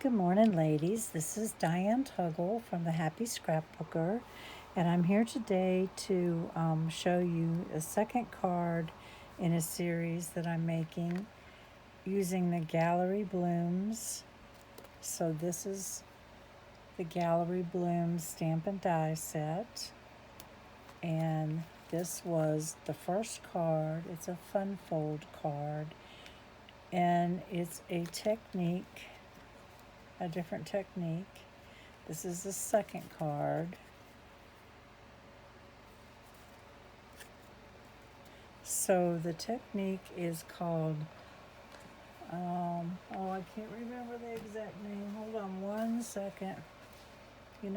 Good morning, ladies. This is Diane Tuggle from the Happy Scrapbooker, and I'm here today to show you a second card in a series that I'm making using the Gallery Blooms. So this is the Gallery Blooms stamp and die set, and this was the first card. It's a fun fold card, and it's a different technique. This is the second card. So the technique is called, I can't remember the exact name. Hold on one second. You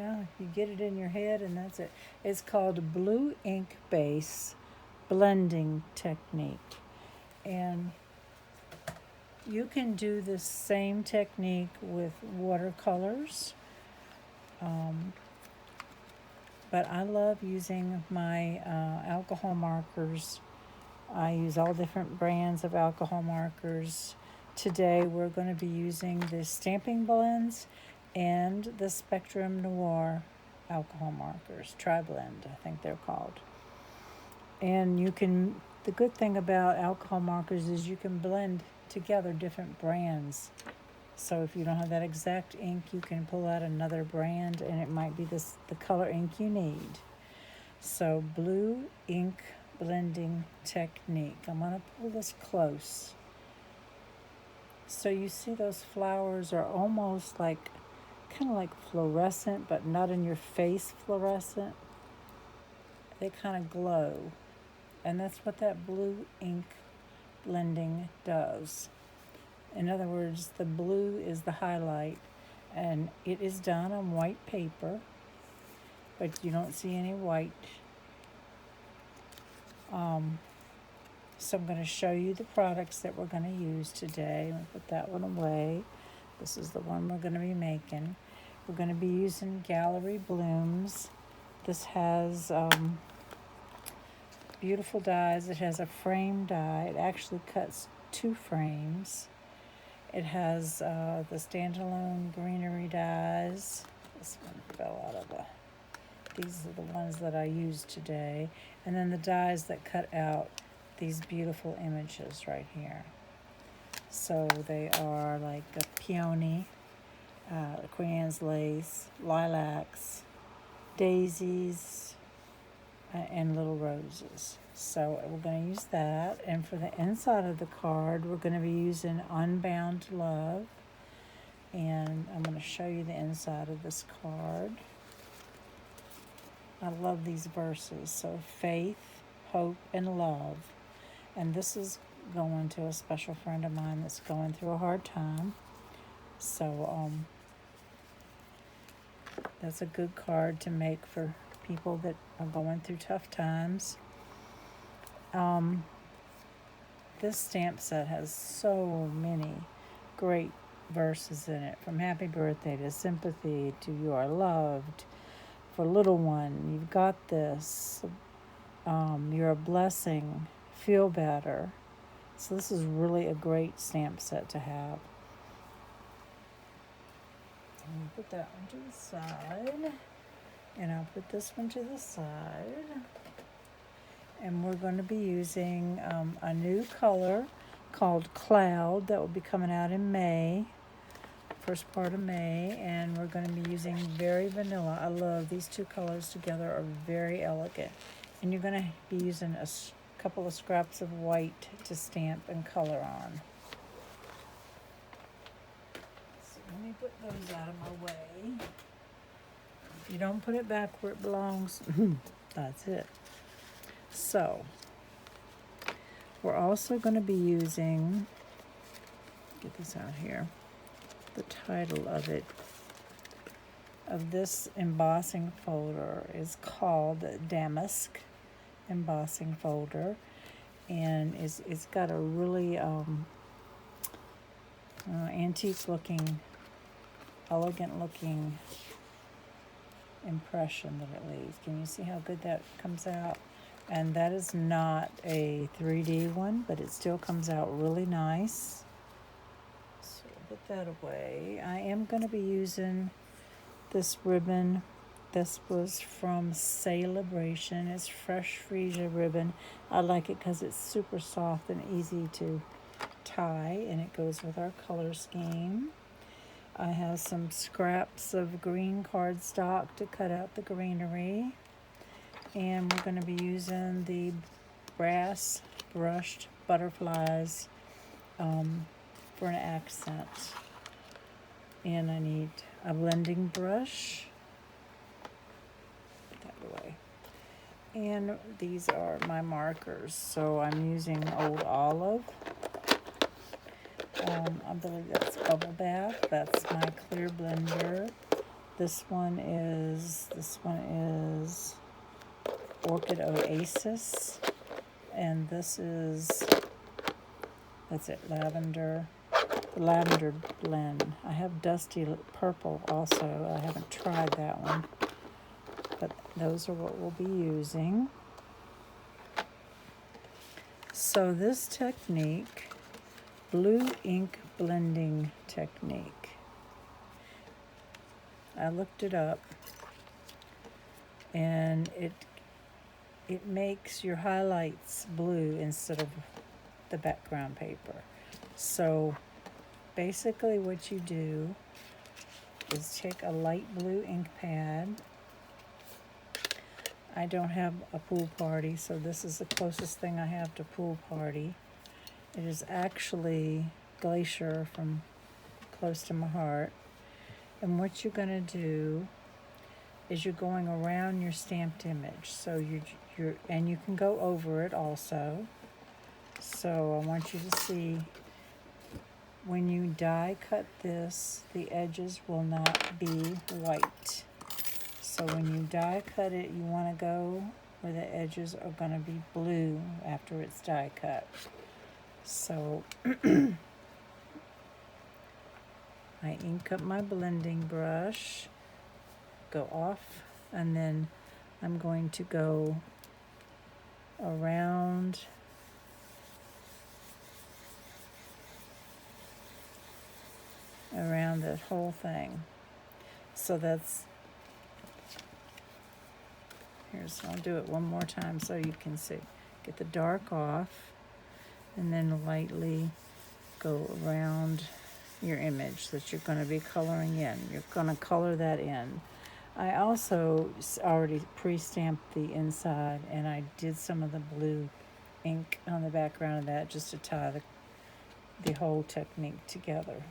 get it in your head and that's it. It's called blue ink base blending technique. And you can do the same technique with watercolors. But I love using my alcohol markers. I use all different brands of alcohol markers. Today we're going to be using the Stamping Blends and the Spectrum Noir alcohol markers. Tri-blend, I think they're called. And the good thing about alcohol markers is you can blend together different brands. So if you don't have that exact ink, you can pull out another brand and it might be the color ink you need. So blue ink blending technique. I'm going to pull this close. So you see those flowers are almost kind of like fluorescent, but not in your face fluorescent. They kind of glow. And that's what that blue ink blending does. In other words, the blue is the highlight, and it is done on white paper, but you don't see any white. So I'm going to show you the products that we're going to use today. I'm going to put that one away. This is the one we're going to be making. We're going to be using Gallery Blooms. This has beautiful dies. It has a frame die. It actually cuts 2 frames. It has the standalone greenery dies. This one fell out of these are the ones that I used today. And then the dies that cut out these beautiful images right here. So they are like a peony, Queen Anne's lace, lilacs, daisies, and little roses. So we're going to use that. And for the inside of the card, we're going to be using Unbound Love. And I'm going to show you the inside of this card. I love these verses. So faith, hope, and love. And this is going to a special friend of mine that's going through a hard time. So that's a good card to make for people that are going through tough times. This stamp set has so many great verses in it, from happy birthday to sympathy to you are loved, for little one, you've got this, you're a blessing, feel better. So this is really a great stamp set to have. I'll put that one to the side, and I'll put this one to the side. And we're going to be using a new color called Cloud that will be coming out in May, first part of May, and we're going to be using Very Vanilla. I love these two colors together, are very elegant. And you're going to be using a couple of scraps of white to stamp and color on. So let me put those out of my way. If you don't put it back where it belongs, that's it. So, we're also going to be using, get this out here, the title of this embossing folder is called Damask Embossing Folder, and it's got a really antique looking, elegant looking impression that it leaves. Can you see how good that comes out? And that is not a 3D one, but it still comes out really nice. So put that away. I am going to be using this ribbon. This was from Celebration. It's fresh freesia ribbon. I like it because it's super soft and easy to tie, and it goes with our color scheme. I have some scraps of green cardstock to cut out the greenery, and we're going to be using the brass brushed butterflies for an accent. And I need a blending brush. Put that away. And these are my markers. So I'm using Old Olive. I believe that's Bubble Bath. That's my clear blender. This one is Orchid Oasis. And this is, that's it, lavender. The lavender blend. I have Dusty Purple also. I haven't tried that one. But those are what we'll be using. So this technique, blue ink blending technique, I looked it up, and it makes your highlights blue instead of the background paper. So basically what you do is take a light blue ink pad. I don't have a pool party, so this is the closest thing I have to pool party. It is actually Glacier from Close to My Heart. And what you're going to do is you're going around your stamped image. So and you can go over it also. So I want you to see, when you die cut this, the edges will not be white. So when you die cut it, you want to go where the edges are going to be blue after it's die cut. So I ink up my blending brush, go off, and then I'm going to go around that whole thing. So that's, here's, I'll do it one more time so you can see. Get the dark off, and then lightly go around your image that you're going to be coloring in. You're going to color that in. I also already pre-stamped the inside, and I did some of the blue ink on the background of that just to tie the whole technique together.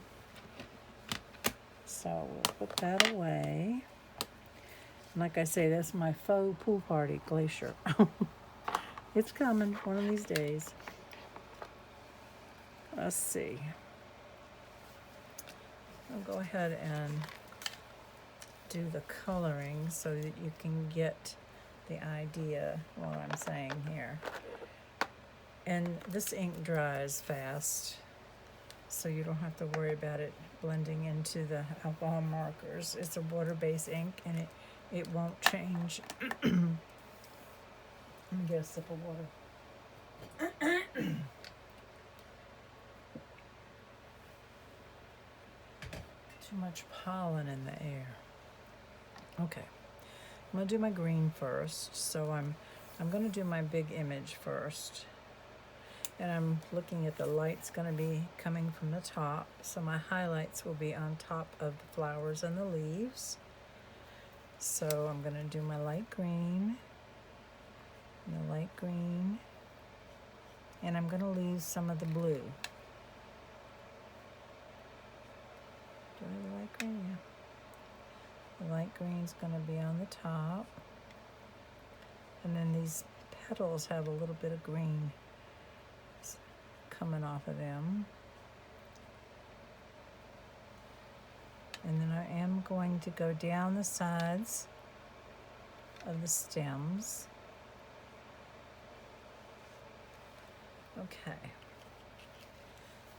So we'll put that away. Like I say, that's my faux pool party, Glacier. It's coming one of these days. Let's see. I'll go ahead and do the coloring so that you can get the idea what I'm saying here. And this ink dries fast, so you don't have to worry about it blending into the alcohol markers. It's a water-based ink, and it won't change. Let me get a sip of water. Too much pollen in the air. Okay, I'm gonna do my green first. So I'm gonna do my big image first. And I'm looking at the light's gonna be coming from the top. So my highlights will be on top of the flowers and the leaves. So I'm gonna do my light green, and the light green, and I'm gonna leave some of the blue. Do I have the light green? Yeah. The light green's gonna be on the top. And then these petals have a little bit of green coming off of them. And then I am going to go down the sides of the stems. Okay.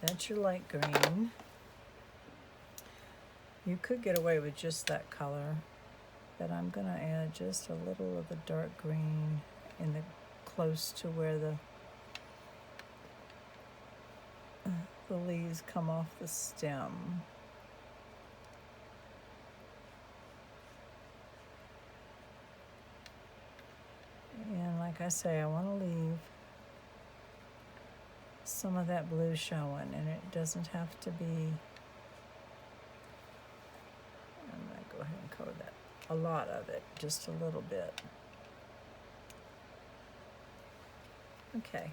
That's your light green. You could get away with just that color, but I'm gonna add just a little of the dark green in the close to where the the leaves come off the stem. And like I say, I want to leave some of that blue showing, and it doesn't have to be, I'm going to go ahead and cover that, a lot of it, just a little bit. Okay.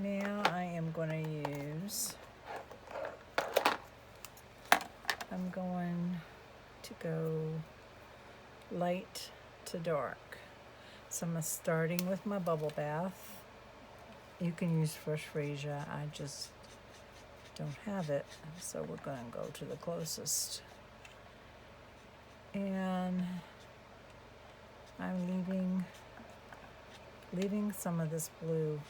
Now I am going to use, I'm going to go light to dark. So I'm starting with my bubble bath. You can use fresh freesia. I just don't have it, so we're going to go to the closest. And I'm leaving some of this blue.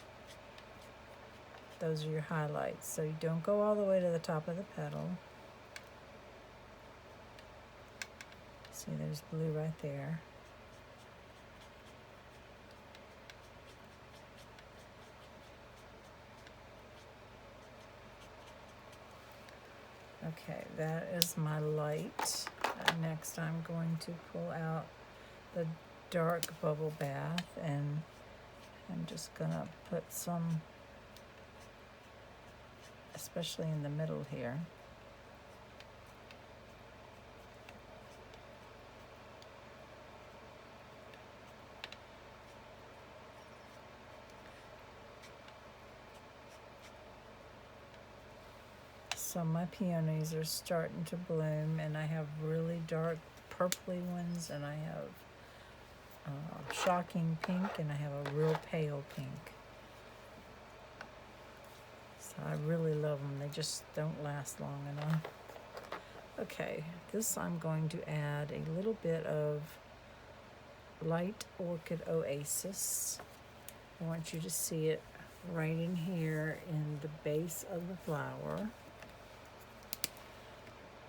Those are your highlights. So you don't go all the way to the top of the petal. See, there's blue right there. Okay, that is my light. Next I'm going to pull out the dark bubble bath, and I'm just gonna put some, especially in the middle here. So my peonies are starting to bloom, and I have really dark purpley ones, and I have shocking pink, and I have a real pale pink. So I really love them. They just don't last long enough. Okay, this I'm going to add a little bit of Light Orchid Oasis. I want you to see it right in here in the base of the flower.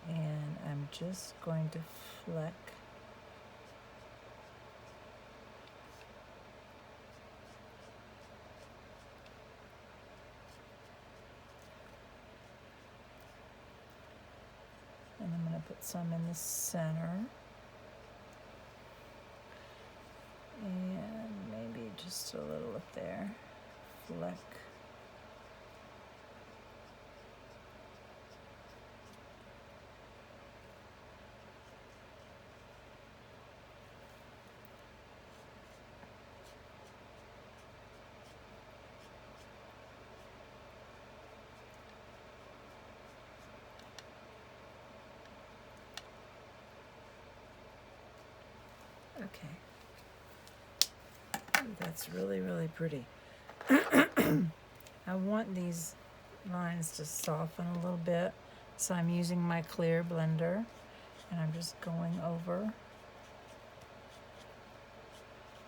And I'm just going to fleck and I'm going to put some in the center, and maybe just a little up there. Fleck. Okay. Ooh, that's really, really pretty. I want these lines to soften a little bit, so I'm using my clear blender, and I'm just going over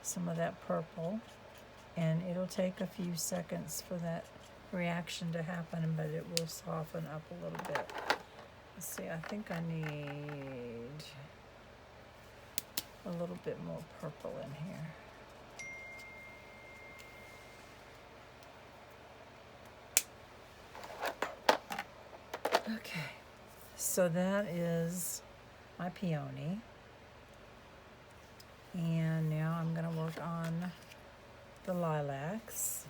some of that purple, and it'll take a few seconds for that reaction to happen, but it will soften up a little bit. Let's see, I think I need a little bit more purple in here. Okay, so that is my peony. And now I'm going to work on the lilacs.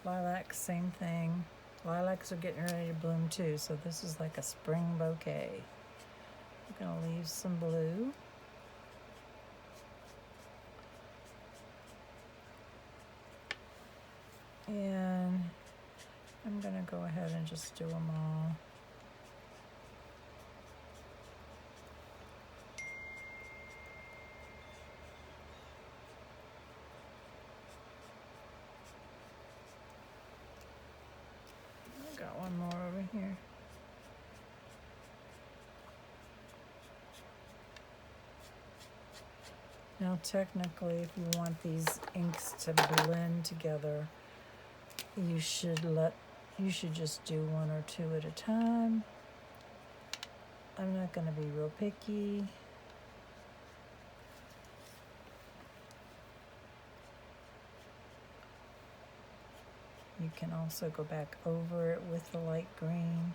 Lilacs, same thing. Lilacs are getting ready to bloom too, so this is like a spring bouquet. I'm going to leave some blue. And I'm going to go ahead and just do them all. I've got one more over here. Now technically, if you want these inks to blend together, you should just do one or two at a time. I'm not going to be real picky. You can also go back over it with the light green.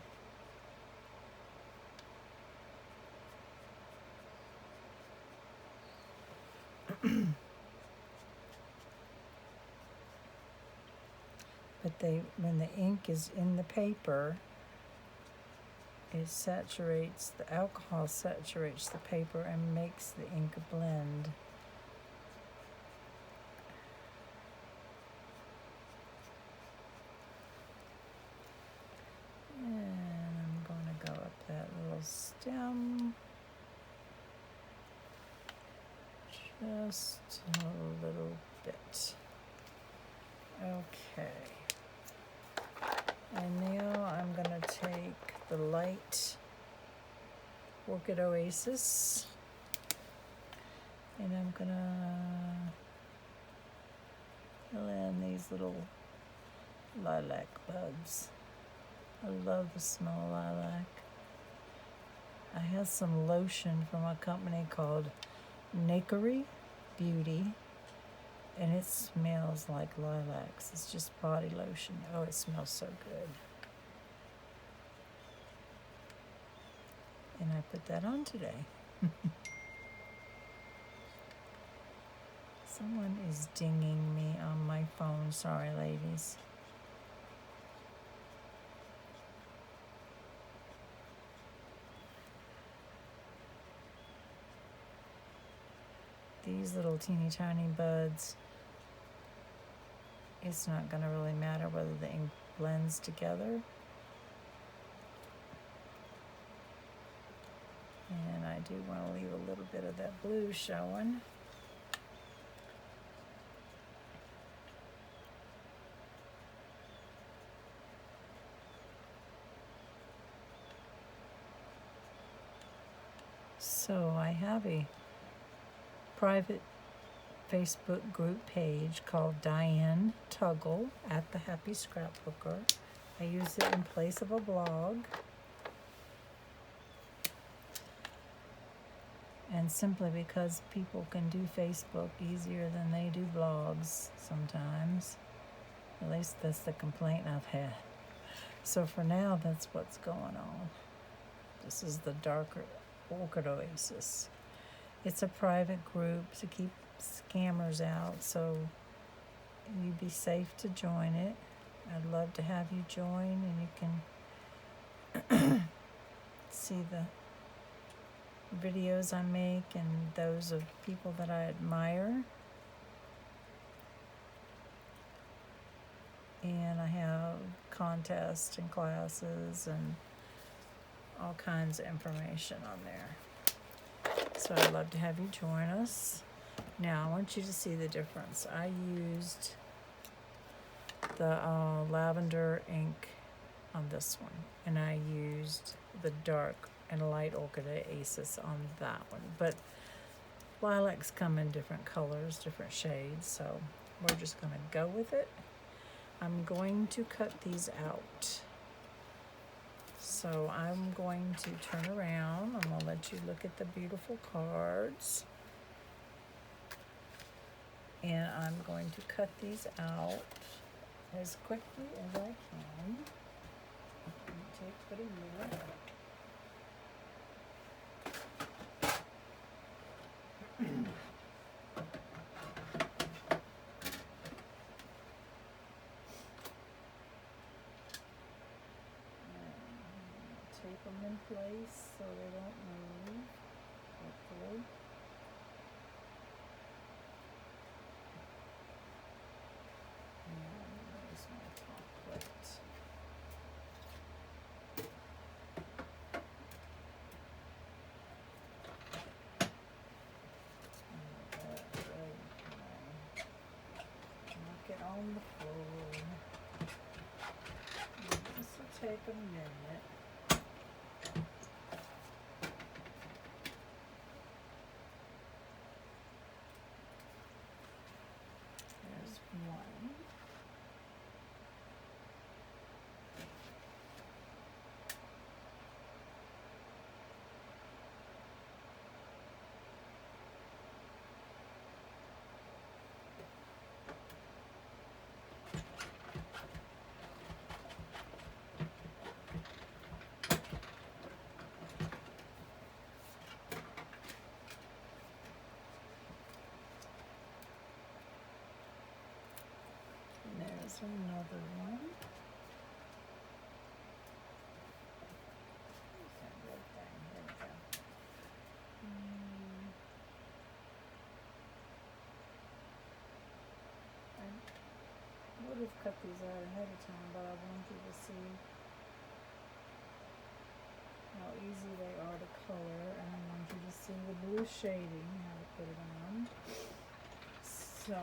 But when the ink is in the paper, it saturates, the alcohol saturates the paper and makes the ink blend. And I'm going to go up that little stem. Just a little bit. Okay. And now I'm going to take the light Orchid Oasis, and I'm going to fill in these little lilac buds. I love the smell of lilac. I have some lotion from a company called Nakery Beauty, and it smells like lilacs. It's just body lotion. Oh, it smells so good. And I put that on today. Someone is dinging me on my phone. Sorry, ladies. These little teeny tiny buds, it's not going to really matter whether the ink blends together. And I do want to leave a little bit of that blue showing. So I have a private Facebook group page called Diane Tuggle at the Happy Scrapbooker. I use it in place of a blog. And simply because people can do Facebook easier than they do blogs sometimes. At least that's the complaint I've had. So for now, that's what's going on. This is the darker Orchid Oasis. It's a private group to keep scammers out, so you'd be safe to join it. I'd love to have you join, and you can see the videos I make and those of people that I admire. And I have contests and classes and all kinds of information on there. So I'd love to have you join us. Now I want you to see the difference. I used the lavender ink on this one, and I used the dark and light Orchid Oasis on that one. But lilacs come in different colors, different shades, so we're just going to go with it. I'm going to cut these out. So I'm going to turn around. I'm going to let you look at the beautiful cards. And I'm going to cut these out as quickly as I can. Put a minute. Tape them in place so they don't move, hopefully. And there's my top plate. Knock it on the floor. This will take a minute. There's one. Here's another one. I would have cut these out ahead of time, but I want you to see how easy they are to color, and I want you to see the blue shading, how to put it on. So,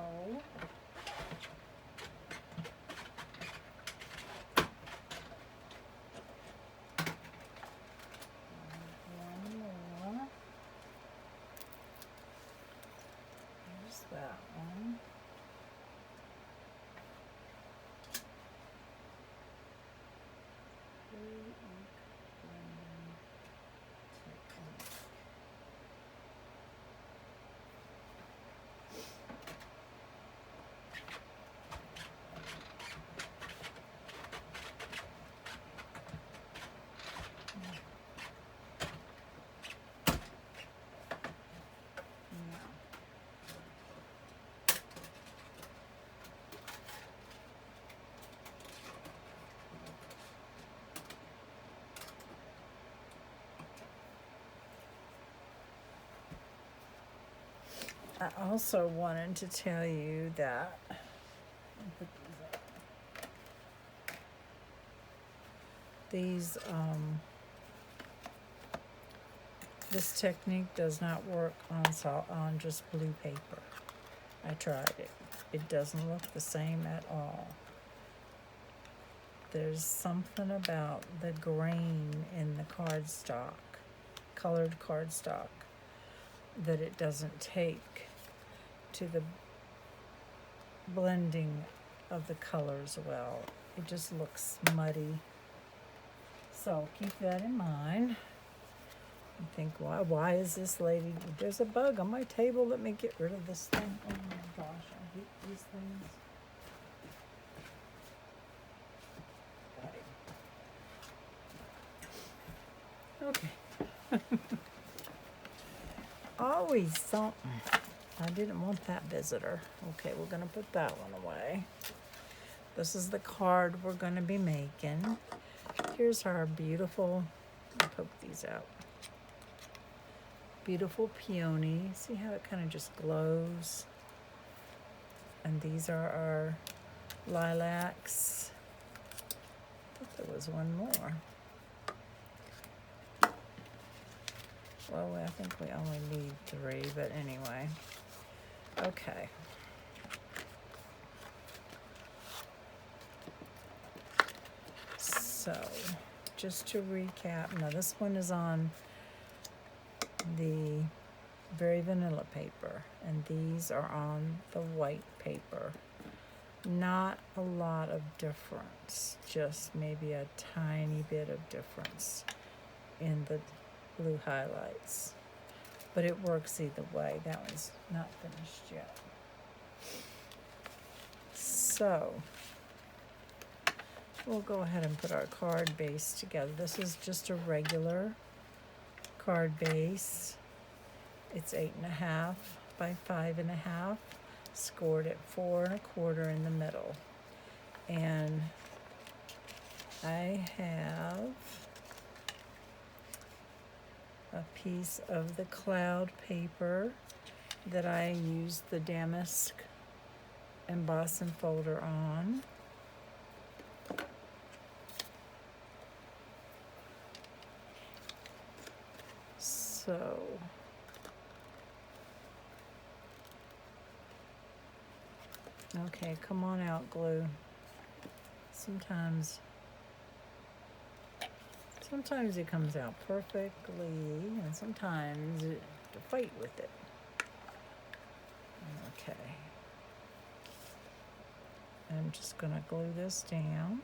one more. Here's that one. I also wanted to tell you that these this technique does not work on just blue paper. I tried it. It doesn't look the same at all. There's something about the grain in the cardstock, colored cardstock, that it doesn't take to the blending of the colors well. It just looks muddy. So keep that in mind. And think, why is this lady, there's a bug on my table, let me get rid of this thing. Oh my gosh, I hate these things. Okay. Always something. I didn't want that visitor. Okay, we're gonna put that one away. This is the card we're gonna be making. Here's our beautiful, I'll poke these out. Beautiful peony. See how it kind of just glows? And these are our lilacs. I thought there was one more. Well, I think we only need 3, but anyway. Okay. So, just to recap, now this one is on the very vanilla paper, and these are on the white paper. Not a lot of difference, just maybe a tiny bit of difference in the blue highlights, but it works either way. That one's not finished yet. So we'll go ahead and put our card base together. This is just a regular card base. It's 8.5 by 5.5, scored at 4 1/4 in the middle. And I have a piece of the cloud paper that I used the damask emboss and folder on. So okay, come on out, glue. Sometimes it comes out perfectly, and sometimes you have to fight with it. Okay. I'm just going to glue this down.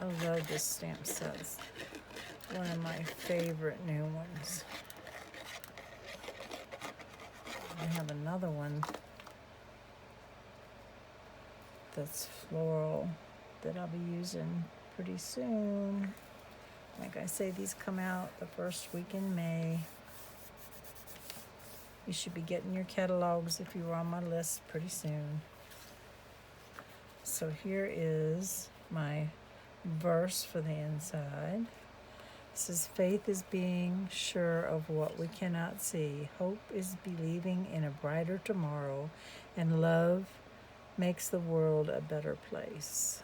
I love this stamp set. One of my favorite new ones. I have another one that's floral that I'll be using pretty soon. Like I say, these come out the first week in May. You should be getting your catalogs if you were on my list pretty soon. So here is my verse for the inside. It says, faith is being sure of what we cannot see. Hope is believing in a brighter tomorrow. And love makes the world a better place.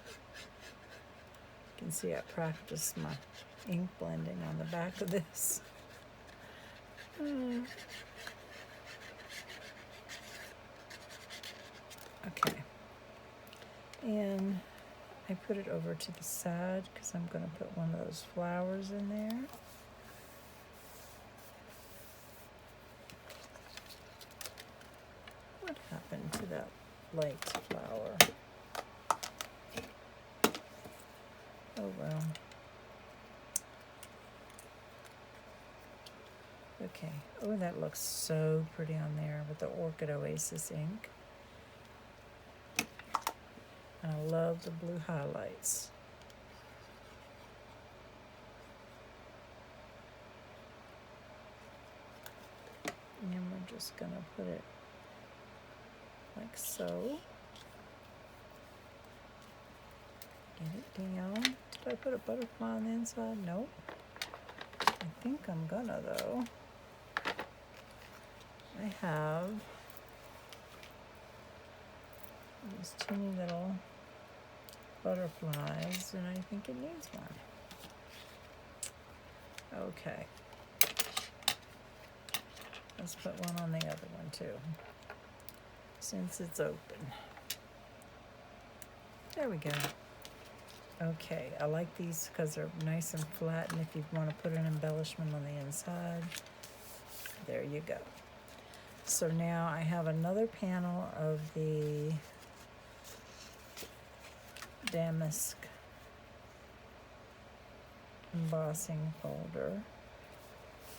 You can see I practiced my ink blending on the back of this. Okay. And I put it over to the side because I'm going to put one of those flowers in there. What happened to that light flower? Oh well. Okay. Oh, that looks so pretty on there with the Orchid Oasis ink. And I love the blue highlights. And we're just going to put it like so. Get it down. Did I put a butterfly on the inside? Nope. I think I'm gonna though. I have these teeny little butterflies and I think it needs one. Okay. Let's put one on the other one too, since it's open. There we go. Okay, I like these because they're nice and flat, and if you want to put an embellishment on the inside, there you go. So now I have another panel of the damask embossing folder,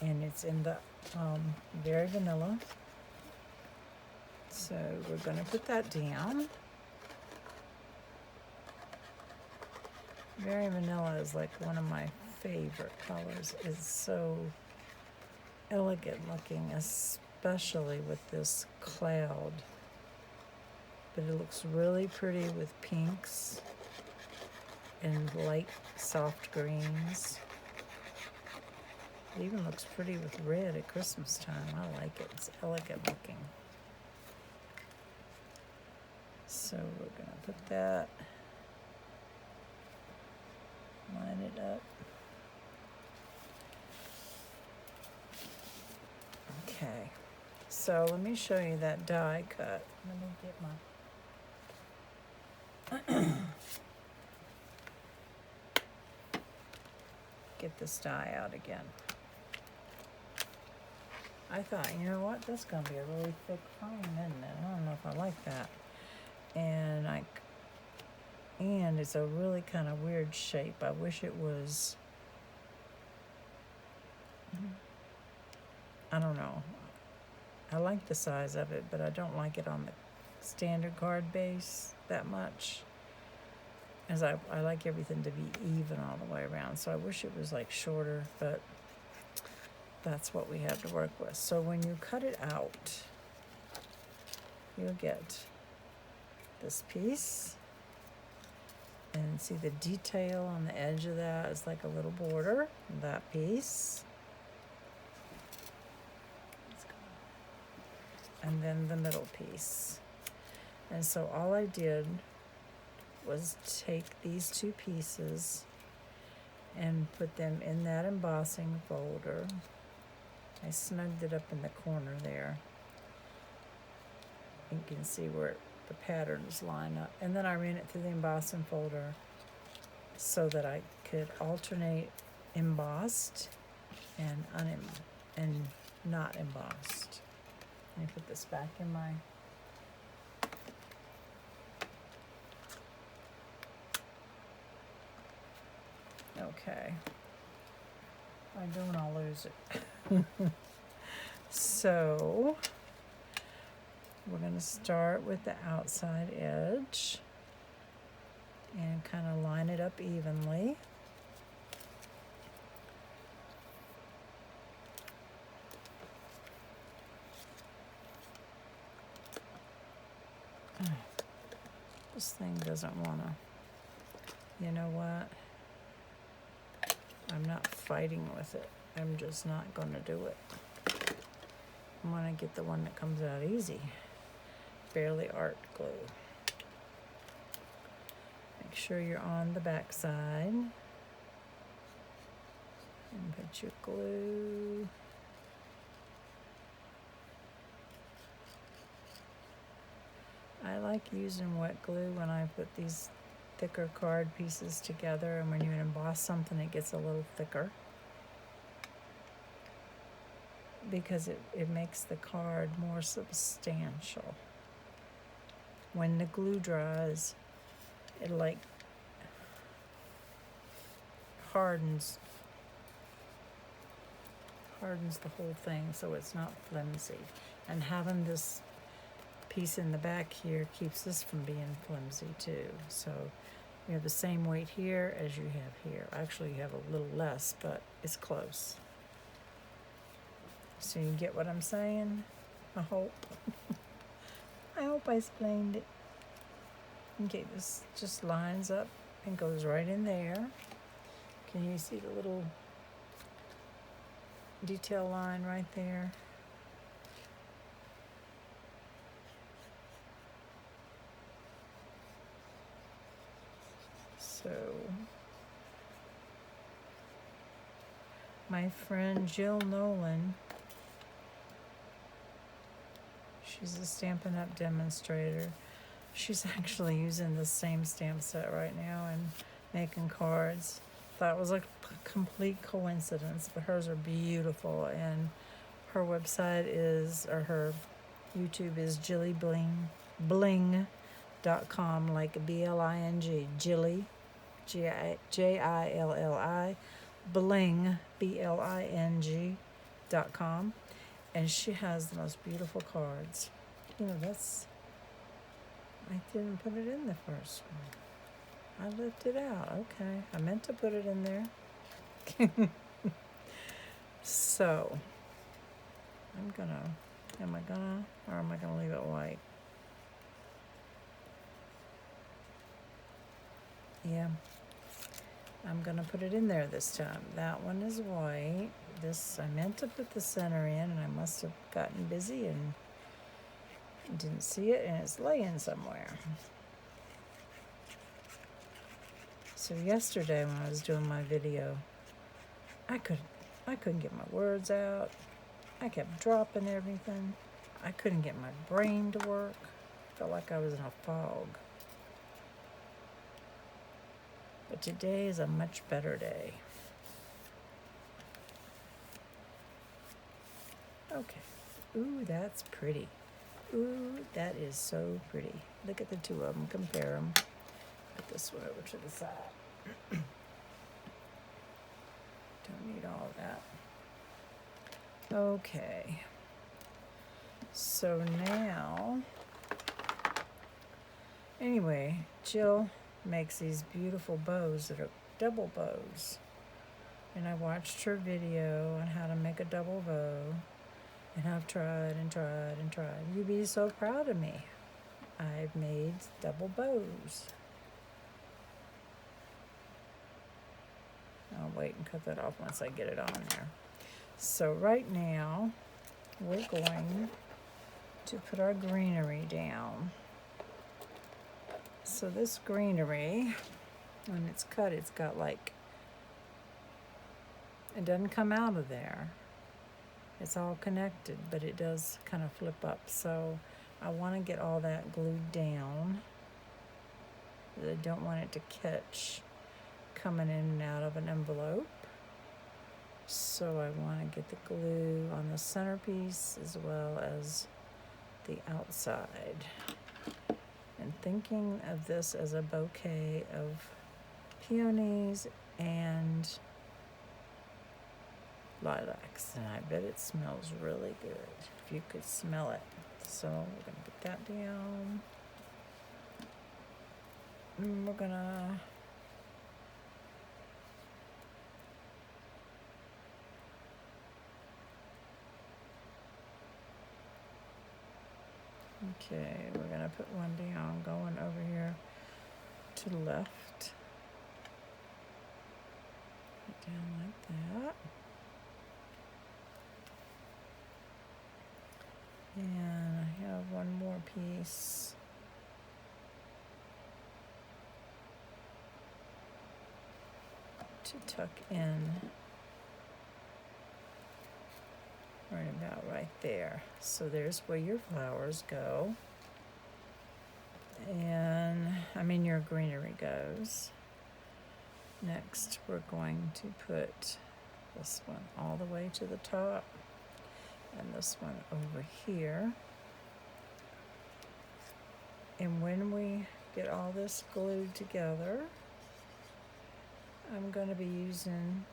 and it's in the Very Vanilla. So we're going to put that down. Very Vanilla is like one of my favorite colors. It's so elegant looking, especially with this cloud. But it looks really pretty with pinks and light soft greens. It even looks pretty with red at Christmas time. I like it. It's elegant looking. So we're going to put that, line it up. Okay, so let me show you that die cut. Let me get my get this die out again. I thought, you know what, that's gonna be a really thick foam, isn't it? I don't know if I like that. And it's a really kind of weird shape. I wish it was, I don't know. I like the size of it, but I don't like it on the standard card base that much. As I like everything to be even all the way around. So I wish it was like shorter, but that's what we have to work with. So when you cut it out, you'll get this piece. And see the detail on the edge of that is like a little border. That piece. And then the middle piece. And so all I did was take these two pieces and put them in that embossing folder. I snugged it up in the corner there. You can see where the patterns line up. And then I ran it through the embossing folder so that I could alternate embossed and not embossed. Let me put this back in my okay. I don't want to lose it. So We're going to start with the outside edge and kind of line it up evenly. This thing doesn't want to, you know what? I'm not fighting with it. I'm just not going to do it. I'm going to get the one that comes out easy. Barely art glue. Make sure you're on the back side. And put your glue. I like using wet glue when I put these thicker card pieces together, and when you emboss something it gets a little thicker because it makes the card more substantial. When the glue dries, it like hardens the whole thing so it's not flimsy. And having this piece in the back here keeps this from being flimsy too. So you have the same weight here as you have here. Actually, you have a little less, but it's close. So you get what I'm saying? I hope. I hope I explained it. Okay, this just lines up and goes right in there. Can you see the little detail line right there? So my friend Jill Nolan, she's a Stampin' Up! Demonstrator. She's actually using the same stamp set right now and making cards. Thought it was a complete coincidence, but hers are beautiful, and her website is, or her YouTube is jillybling.com, like B-L-I-N-G, Jilly, Jilli, bling, BLING.com, and she has the most beautiful cards. You know, I didn't put it in the first one. I left it out. Okay, I meant to put it in there. So, am I gonna leave it white? Yeah, I'm gonna put it in there this time. That one is white. This, I meant to put the center in, and I must have gotten busy and didn't see it, and it's laying somewhere. So yesterday when I was doing my video, I couldn't get my words out. I kept dropping everything. I couldn't get my brain to work. Felt like I was in a fog. But today is a much better day. Okay. Ooh, that's pretty. Ooh, that is so pretty. Look at the two of them, compare them. Put this one over to the side. Don't need all of that. Okay. So now, anyway, Jill makes these beautiful bows that are double bows. And I watched her video on how to make a double bow. And I've tried and tried and tried. You'd be so proud of me. I've made double bows. I'll wait and cut that off once I get it on there. So right now, we're going to put our greenery down. So this greenery, when it's cut, it's got like, it doesn't come out of there. It's all connected, but it does kind of flip up. So I want to get all that glued down. I don't want it to catch coming in and out of an envelope. So I want to get the glue on the centerpiece as well as the outside. And thinking of this as a bouquet of peonies and lilacs. And I bet it smells really good. If you could smell it, So we're gonna put that down. And we're gonna okay, we're gonna put one down going over here to the left. Put down like that. And I have one more piece. To tuck in right about right there. So there's where your flowers go. And I mean your greenery goes. Next we're going to put this one all the way to the top and this one over here. And when we get all this glued together, I'm going to be using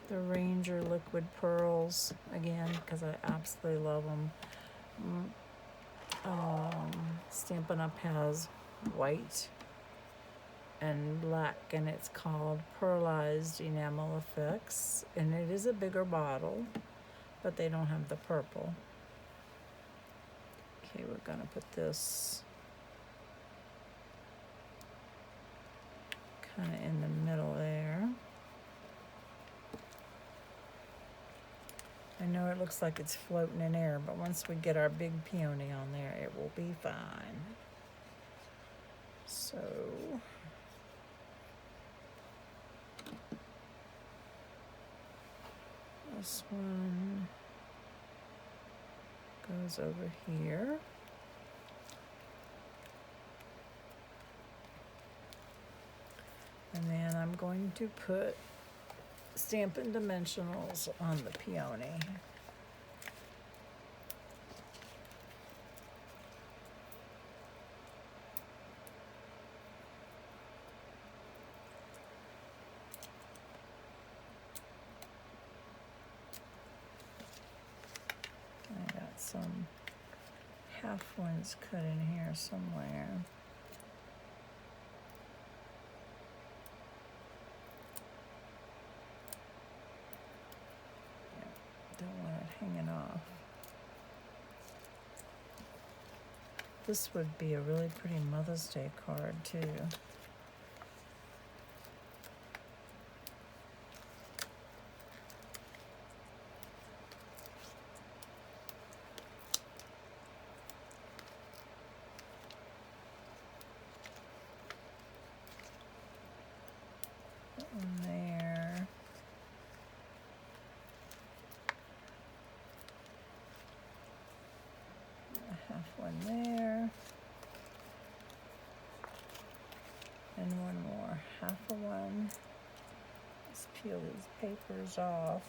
the Ranger liquid pearls again because I absolutely love them. Stampin' Up! Has white and black, and it's called Pearlized Enamel Effects, and it is a bigger bottle, but they don't have the purple. Okay, we're going to put this kind of in the middle there. I know it looks like it's floating in air, but once we get our big peony on there, it will be fine. So this one goes over here. And then I'm going to put Stampin' Dimensionals on the peony. I got some half ones cut in here somewhere. Don't want it hanging off. This would be a really pretty Mother's Day card too. Put one there. Half one there. And one more, half a one. Let's peel these papers off.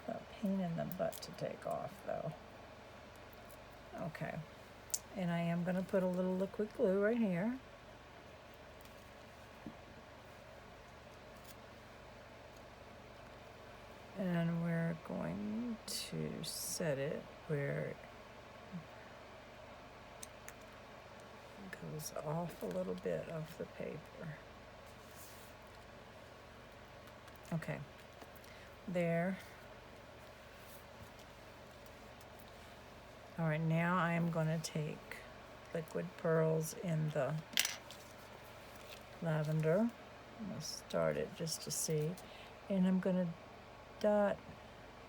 A pain in the butt to take off though. Okay. And I am going to put a little liquid glue right here. And we're going to set it where it goes off a little bit off the paper. Okay, there. All right, now I am going to take liquid pearls in the lavender. I'm going to start it just to see. And I'm going to dot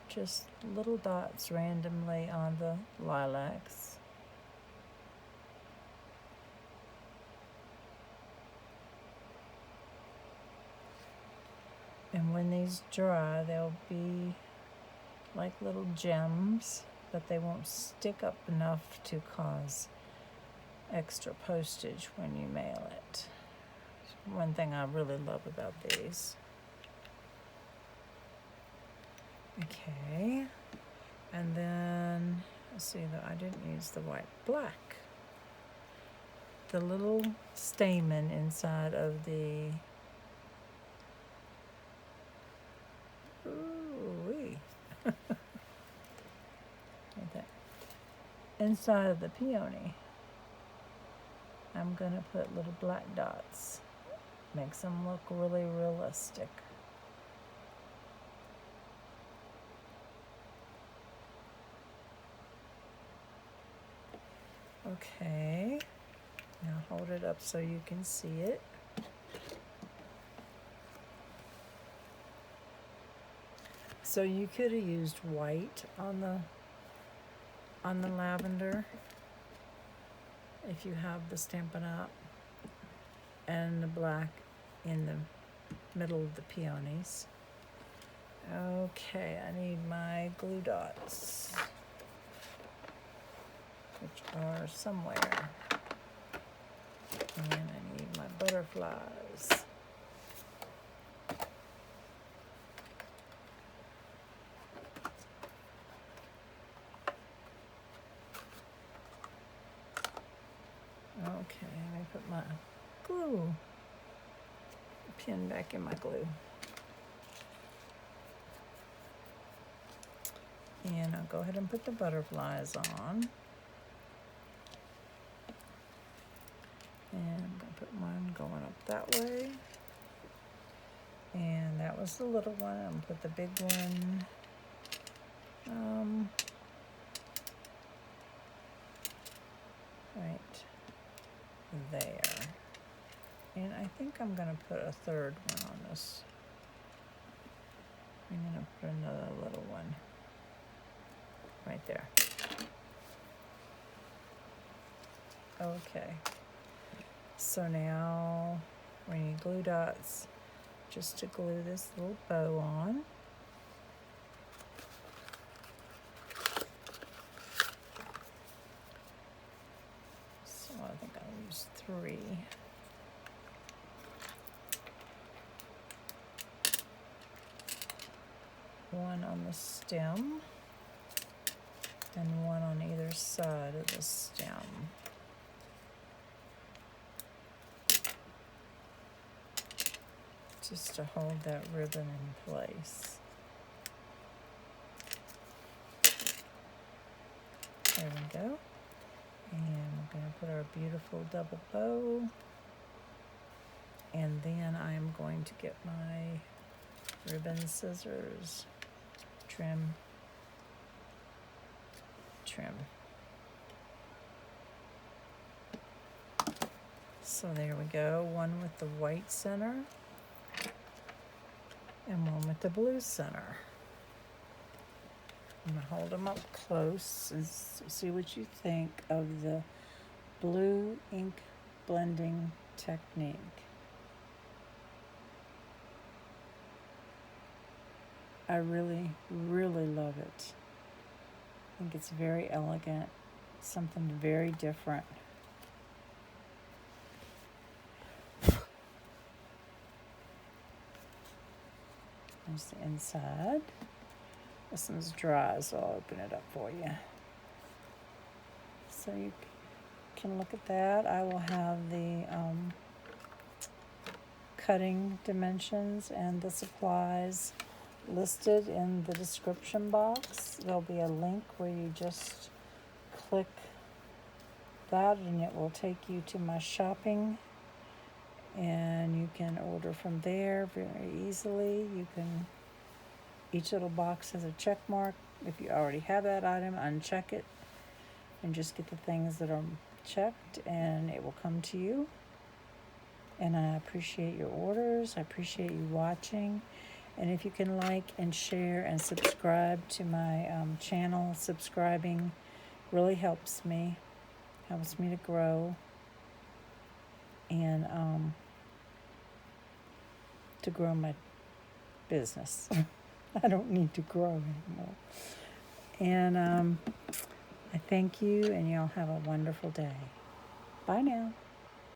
just little dots randomly on the lilacs. And when these dry, they'll be like little gems, but they won't stick up enough to cause extra postage when you mail it. One thing I really love about these. Okay, and then let's see that I didn't use the white, black. The little stamen inside of the ooh-wee. Like that. Inside of the peony, I'm gonna put little black dots. Makes them look really realistic. Okay, now hold it up so you can see it. So you could have used white on the lavender if you have the Stampin' Up, and the black in the middle of the peonies. Okay, I need my glue dots, which are somewhere. And I need my butterflies. Okay, let me put my glue pin back in my glue. And I'll go ahead and put the butterflies on. And I'm going to put one going up that way. And that was the little one. I'm going to put the big one right there. And I think I'm going to put a third one on this. I'm going to put another little one right there. Okay. So now we need glue dots just to glue this little bow on. So I think I'll use 3. One on the stem and one on either side of the stem. Just to hold that ribbon in place. There we go. And we're going to put our beautiful double bow. And then I'm going to get my ribbon scissors, trim. So there we go, one with the white center and one with the blue center. I'm gonna hold them up close and see what you think of the blue ink blending technique. I really, really love it. I think it's very elegant, something very different. There's the inside. This one's dry, so I'll open it up for you. So you can look at that. I will have the cutting dimensions and the supplies listed in the description box. There'll be a link where you just click that and it will take you to my shopping, and you can order from there very easily. You can, each little box has a check mark. If you already have that item, uncheck it and just get the things that are checked, and it will come to you. And I appreciate your orders. I appreciate you watching. And if you can like and share and subscribe to my channel, subscribing really helps me to grow and to grow my business. I don't need to grow anymore. And I thank you, and y'all have a wonderful day. Bye now.